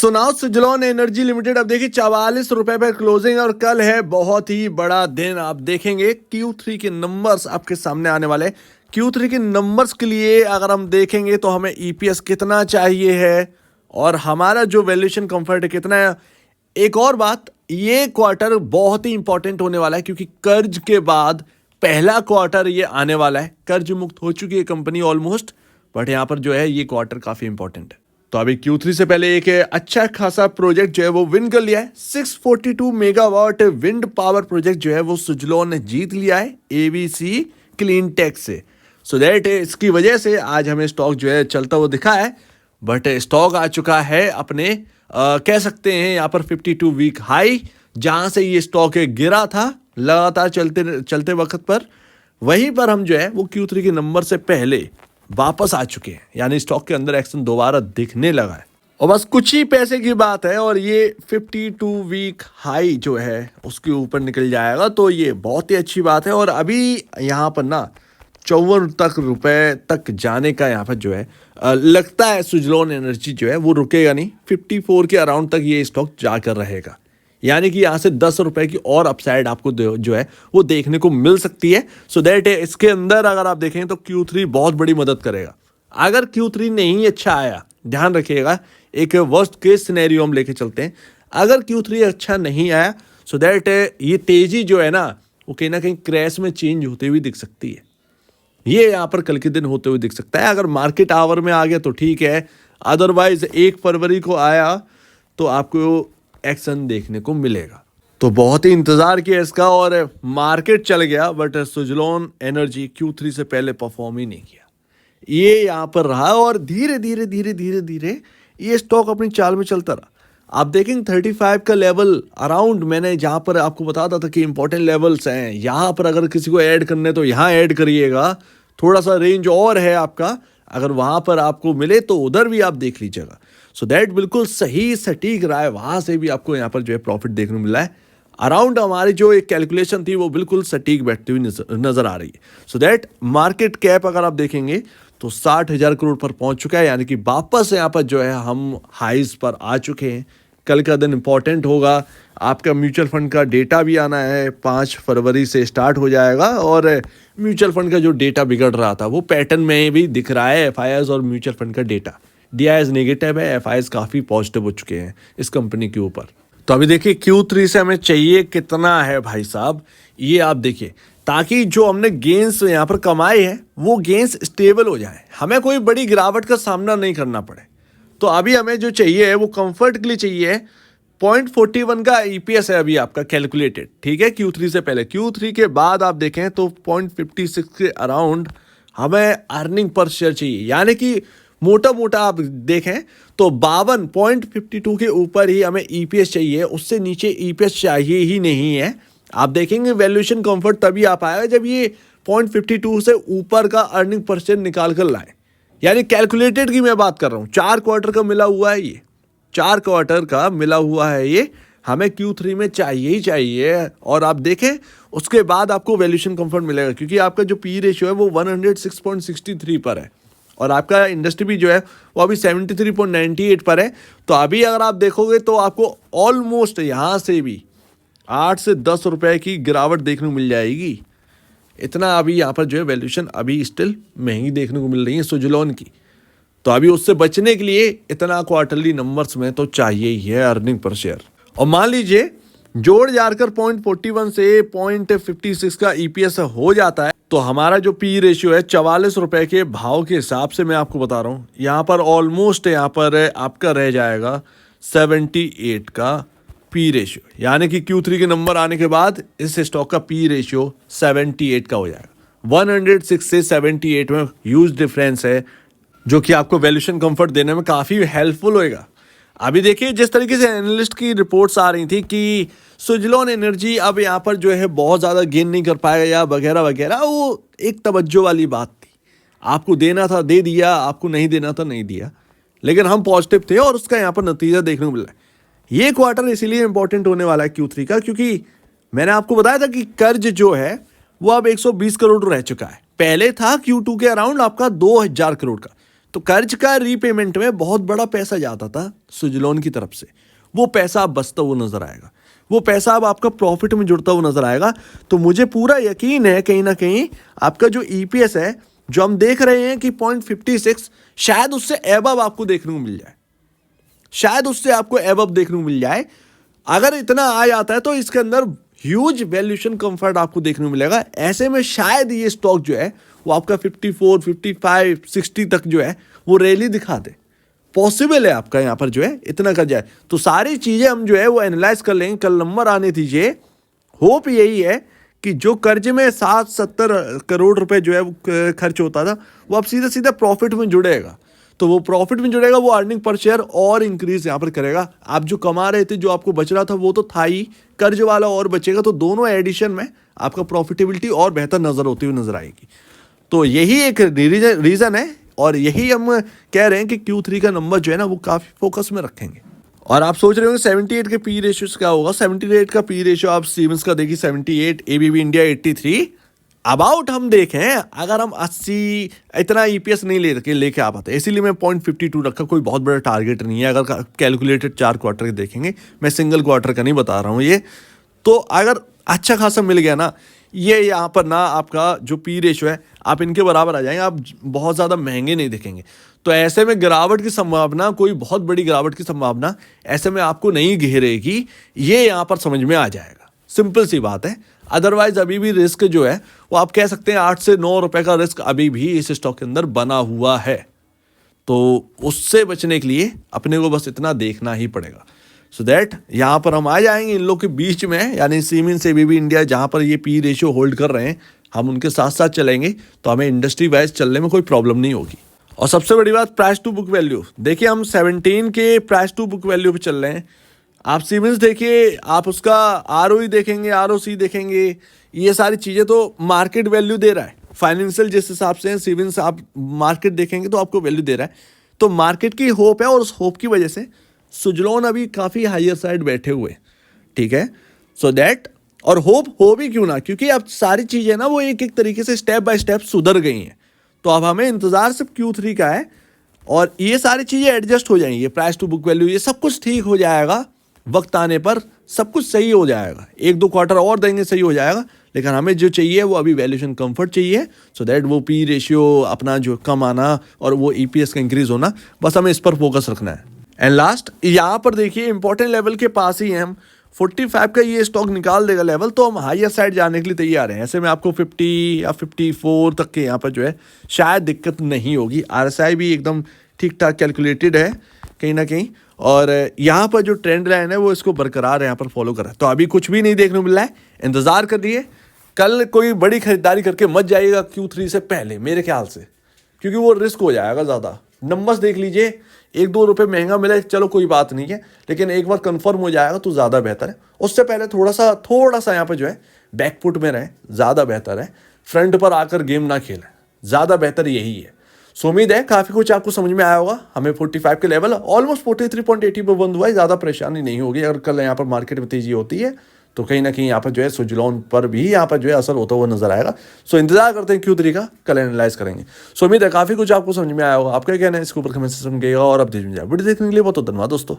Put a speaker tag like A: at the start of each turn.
A: सुनाओ Suzlon energy limited अब देखिए 44 रुपए पे क्लोजिंग और कल है बहुत ही बड़ा दिन। आप देखेंगे Q3 के नंबर्स आपके सामने आने वाले। Q3 के नंबर्स के लिए अगर हम देखेंगे तो हमें ईपीएस कितना चाहिए है और हमारा जो वैल्यूएशन कंफर्ट है कितना है। एक और बात, ये क्वार्टर बहुत ही इंपॉर्टेंट होने वाला है क्योंकि कर्ज के बाद पहला क्वार्टर ये आने वाला है। कर्ज मुक्त हो चुकी है कंपनी ऑलमोस्ट, बट यहाँ पर जो है ये क्वार्टर काफी इंपॉर्टेंट है। तो अभी Q3 से पहले एक अच्छा खासा प्रोजेक्ट जो है वो विन कर लिया है। 642 मेगावाट विंड पावर प्रोजेक्ट जो है वो सुजलॉन ने जीत लिया है एबीसी क्लीन टेक से। सो दैट इसकी वजह से आज हमें स्टॉक जो है चलता हुआ दिखा है, बट स्टॉक आ चुका है अपने कह सकते हैं यहाँ पर 52 वीक हाई, जहां से ये स्टॉक गिरा था लगातार चलते चलते वक्त पर। वहीं पर हम जो है वो Q3 के नंबर से पहले वापस आ चुके हैं, यानी स्टॉक के अंदर एक्शन दोबारा दिखने लगा है और बस कुछ ही पैसे की बात है और ये 52 वीक हाई जो है उसके ऊपर निकल जाएगा। तो ये बहुत ही अच्छी बात है और अभी यहाँ पर ना 54 रुपए तक जाने का यहाँ पर जो है लगता है सुजलॉन एनर्जी जो है वो रुकेगा नहीं। 54 के अराउंड तक ये स्टॉक जाकर रहेगा, यानी कि यहाँ से 10 रुपए की और अपसाइड आपको जो है वो देखने को मिल सकती है। सो दैट इसके अंदर अगर आप देखें तो Q3 बहुत बड़ी मदद करेगा। अगर Q3 नहीं अच्छा आया, ध्यान रखिएगा, एक वर्स्ट केस सिनेरियो हम लेके चलते हैं। अगर Q3 अच्छा नहीं आया सो दैट ये तेजी जो है ना वो कहीं ना कहीं क्रैश में चेंज होते हुए दिख सकती है। ये यहाँ पर कल के दिन होते हुए दिख सकता है। अगर मार्केट आवर में आ गया तो ठीक है, अदरवाइज 1 फरवरी को आया तो आपको एक्शन देखने को मिलेगा। तो बहुत ही इंतजार किया इसका और मार्केट चल गया, बट सुजलॉन एनर्जी Q3 से पहले परफॉर्म ही नहीं किया। ये यहाँ पर रहा और धीरे धीरे धीरे धीरे धीरे ये स्टॉक अपनी चाल में चलता रहा। आप देखेंगे 35 का लेवल अराउंड, मैंने जहाँ पर आपको बताता था कि इंपॉर्टेंट लेवल्स हैं, यहाँ पर अगर किसी को ऐड करने तो यहाँ ऐड करिएगा। थोड़ा सा रेंज और है आपका, अगर वहाँ पर आपको मिले तो उधर भी आप देख लीजिएगा। सो दैट बिल्कुल सही सटीक रहा है, वहाँ से भी आपको यहाँ पर जो है प्रॉफिट देखने को मिला है। अराउंड हमारी जो एक कैलकुलेशन थी वो बिल्कुल सटीक बैठती हुई नजर आ रही है। सो दैट मार्केट कैप अगर आप देखेंगे तो 60,000 करोड़ पर पहुंच चुका है, यानी कि वापस यहाँ पर जो है हम हाइज पर आ चुके हैं। कल का दिन इंपॉर्टेंट होगा, आपका म्यूचुअल फंड का डेटा भी आना है, 5 फरवरी से स्टार्ट हो जाएगा और म्यूचुअल फंड का जो डेटा बिगड़ रहा था वो पैटर्न में भी दिख रहा है। एफआईआईज और म्यूचुअल फंड का डेटा, डीआईएस नेगेटिव है, एफआईआईज काफ़ी पॉजिटिव हो चुके हैं इस कंपनी के ऊपर। तो अभी देखिए Q3 से हमें चाहिए कितना है भाई साहब, ये आप देखिए, ताकि जो हमने गेंस यहाँ पर कमाए हैं वो गेंस स्टेबल हो जाए, हमें कोई बड़ी गिरावट का सामना नहीं करना पड़े। तो अभी हमें जो चाहिए है वो कंफर्ट के लिए चाहिए 0.41 का ईपीएस है अभी आपका कैलकुलेटेड, ठीक है, Q3 से पहले। Q3 के बाद आप देखें तो 0.56 के अराउंड हमें अर्निंग पर शेयर चाहिए, यानी कि मोटा मोटा आप देखें तो 52.52 के ऊपर ही हमें ईपीएस चाहिए, उससे नीचे ईपीएस चाहिए ही नहीं है। आप देखेंगे वैल्यूएशन कंफर्ट तभी आ पाएगा जब ये 0.52 से ऊपर का अर्निंग पर शेयर निकाल कर लाए, यानी कैलकुलेटेड की मैं बात कर रहा हूँ। 4 क्वार्टर का मिला हुआ है ये, 4 क्वार्टर का मिला हुआ है ये, हमें Q3 में चाहिए ही चाहिए। और आप देखें उसके बाद आपको वैल्यूएशन कंफर्ट मिलेगा, क्योंकि आपका जो पी रेशियो है वो 106.63 पर है और आपका इंडस्ट्री भी जो है वो अभी 73.98 पर है। तो अभी अगर आप देखोगे तो आपको ऑलमोस्ट यहाँ से भी 8 से 10 रुपए की गिरावट देखने को मिल जाएगी। इतना अभी यहाँ पर जो है वैल्यूएशन अभी स्टिल महंगी देखने को मिल रही है सुजलॉन की। तो अभी उससे बचने के लिए इतना क्वार्टरली नंबर्स में तो चाहिए ही है अर्निंग पर शेयर। और मान लीजिए जोड़ जाकर 0.41 से 0.56 का ईपीएस हो जाता है तो हमारा जो पी रेशियो है 44 रुपए के भाव के हिसाब से मैं आपको बता रहा हूँ, यहाँ पर ऑलमोस्ट यहाँ पर आपका रह जाएगा 78 का पी रेशियो, यानी कि Q3 के नंबर आने के बाद इस स्टॉक का पी रेशियो 78 का हो जाएगा। 106 से 78 में ह्यूज डिफरेंस है, जो कि आपको वैल्यूएशन कंफर्ट देने में काफ़ी हेल्पफुल होएगा। अभी देखिए जिस तरीके से एनालिस्ट की रिपोर्ट्स आ रही थी कि सुजलॉन एनर्जी अब यहाँ पर जो है बहुत ज़्यादा गेन नहीं कर पाएगा या वगैरह वगैरह, वो एक तवज्जो वाली बात थी। आपको देना था दे दिया, आपको नहीं देना था नहीं दिया, लेकिन हम पॉजिटिव थे और उसका यहाँ पर नतीजा देखने को मिला है। ये क्वार्टर इसीलिए इंपॉर्टेंट होने वाला है Q3 का, क्योंकि मैंने आपको बताया था कि कर्ज जो है वो अब 120 करोड़ रह चुका है। पहले था Q2 के अराउंड आपका 2000 करोड़ का, तो कर्ज का रीपेमेंट में बहुत बड़ा पैसा जाता था सुजलोन की तरफ से, वो पैसा अब बचता हुआ नजर आएगा, वो पैसा अब आपका प्रॉफिट में जुड़ता हुआ नजर आएगा। तो मुझे पूरा यकीन है कहीं ना कहीं आपका जो ईपीएस है जो हम देख रहे हैं कि 0.56, शायद उससे एबव आपको देखने को मिल जाए, शायद उससे आपको एबव देखने को मिल जाए। अगर इतना आ जाता है तो इसके अंदर ह्यूज वैल्यूएशन कंफर्ट आपको देखने को मिलेगा। ऐसे में शायद ये स्टॉक जो है वो आपका 54, 55, 60 तक जो है वो रैली दिखा दे। पॉसिबल है आपका यहाँ पर जो है इतना कर जाए। तो सारी चीजें हम जो है वो एनालाइज कर लेंगे, कल नंबर आने दीजिए। होप यही है कि जो कर्ज में 60-70 करोड़ रुपए जो है वो खर्च होता था वो अब सीधा सीधा प्रॉफिट में जुड़ेगा। तो वो प्रॉफिट में जुड़ेगा, वो अर्निंग पर शेयर और इंक्रीज यहाँ पर करेगा। आप जो कमा रहे थे, जो आपको बच रहा था वो तो था ही, कर्ज वाला और बचेगा, तो दोनों एडिशन में आपका प्रॉफिटेबिलिटी और बेहतर नजर होती हुई नजर आएगी। तो यही एक रीजन है और यही हम कह रहे हैं कि Q3 का नंबर जो है ना वो काफी फोकस में रखेंगे। और आप सोच रहे होंगे 78 के पी रेशियो क्या होगा। 78 का पी रेशियो आप सीमेंस का देखिए 78, एबीबी इंडिया 83। अबाउट हम देखें अगर हम 80 इतना ईपीएस नहीं लेके आ पाते, इसीलिए मैं 0.52 रखा। कोई बहुत बड़ा टारगेट नहीं है अगर कैलकुलेटेड 4 क्वार्टर के देखेंगे, मैं सिंगल क्वार्टर का नहीं बता रहा हूँ ये। तो अगर अच्छा खासा मिल गया ना, ये यहाँ पर ना आपका जो पी रेशियो है आप इनके बराबर आ जाएंगे, आप बहुत ज़्यादा महंगे नहीं दिखेंगे। तो ऐसे में गिरावट की संभावना, कोई बहुत बड़ी गिरावट की संभावना ऐसे में आपको नहीं घेरेगी, ये यहाँ पर समझ में आ जाएगा। सिंपल सी बात है। अदरवाइज अभी भी रिस्क जो है वो आप कह सकते हैं 8 से 9 रुपए का रिस्क अभी भी इस स्टॉक के अंदर बना हुआ है। तो उससे बचने के लिए अपने को बस इतना देखना ही पड़ेगा। सो दैट यहाँ पर हम आ जाएंगे इन लोग के बीच में, यानी सीमेंस से एबीबी इंडिया जहाँ पर ये पी रेशियो होल्ड कर रहे हैं, हम उनके साथ साथ चलेंगे तो हमें इंडस्ट्री वाइज चलने में कोई प्रॉब्लम नहीं होगी। और सबसे बड़ी बात प्राइस टू बुक वैल्यू, देखिए हम 17 के प्राइस टू बुक वैल्यू पे चल रहे हैं। आप सीमेंस देखिए, आप उसका आरओई देखेंगे, आरओसी देखेंगे, ये सारी चीज़ें तो मार्केट वैल्यू दे रहा है। फाइनेंशियल जिस हिसाब से सीमेंस आप मार्केट देखेंगे तो आपको वैल्यू दे रहा है। तो मार्केट की होप है और उस होप की वजह से सुजलोन अभी काफ़ी हायर साइड बैठे हुए, ठीक है। सो दैट, और होप हो भी क्यों ना, क्योंकि अब सारी चीज़ें ना वो एक एक तरीके से स्टेप बाय स्टेप सुधर गई हैं। तो अब हमें इंतज़ार सिर्फ Q3 का है और ये सारी चीज़ें एडजस्ट हो जाएंगी। प्राइस टू बुक वैल्यू ये सब कुछ ठीक हो जाएगा, वक्त आने पर सब कुछ सही हो जाएगा। 1-2 क्वार्टर और देंगे सही हो जाएगा, लेकिन हमें जो चाहिए वो अभी वैल्यूएशन कंफर्ट चाहिए। सो दैट वो पी रेशियो अपना जो कम आना और वो ईपीएस का इंक्रीज होना, बस हमें इस पर फोकस रखना है। एंड लास्ट यहाँ पर देखिए इंपॉर्टेंट लेवल के पास ही हैं हम, 45 का ये स्टॉक निकाल देगा लेवल, तो हम हायर साइड जाने के लिए तैयार हैं। ऐसे में आपको 50 या 54 तक के यहाँ पर जो है शायद दिक्कत नहीं होगी। आरएसआई भी एकदम ठीक ठाक कैलकुलेटेड है कहीं ना कहीं, और यहाँ पर जो ट्रेंड लाइन है वो इसको बरकरार यहाँ पर फॉलो कर रहा है। तो अभी कुछ भी नहीं देखने को मिल रहा है, इंतजार करिए। कल कोई बड़ी खरीदारी करके मत जाइएगा Q3 से पहले मेरे ख्याल से, क्योंकि वो रिस्क हो जाएगा ज़्यादा। नंबर्स देख लीजिए, 1-2 रुपये महंगा मिले चलो कोई बात नहीं है, लेकिन एक बार कंफर्म हो जाएगा तो ज़्यादा बेहतर है। उससे पहले थोड़ा सा यहाँ पर जो है बैकफुट में रहे, ज़्यादा बेहतर है। फ्रंट पर आकर गेम ना खेलें, ज़्यादा बेहतर यही है। सो उम्मीद है काफ़ी कुछ आपको समझ में आया होगा। हमें 45 के लेवल ऑलमोस्ट 43.80 पर बंद हुआ है, ज़्यादा परेशानी नहीं होगी। अगर कल यहाँ पर मार्केट में तेजी होती है तो कहीं ना कहीं यहाँ पर जो है सुजलोन पर भी यहाँ पर जो है असर होता हुआ नजर आएगा। सो इंतजार करते हैं Q3 का, कल एनालाइज करेंगे। सो उम्मीद है काफ़ी कुछ आपको समझ में आया होगा। आपका क्या कहना है इसके ऊपर कमेंट सेक्शन में, और अब वीडियो देखने के लिए बहुत धन्यवाद दोस्तों।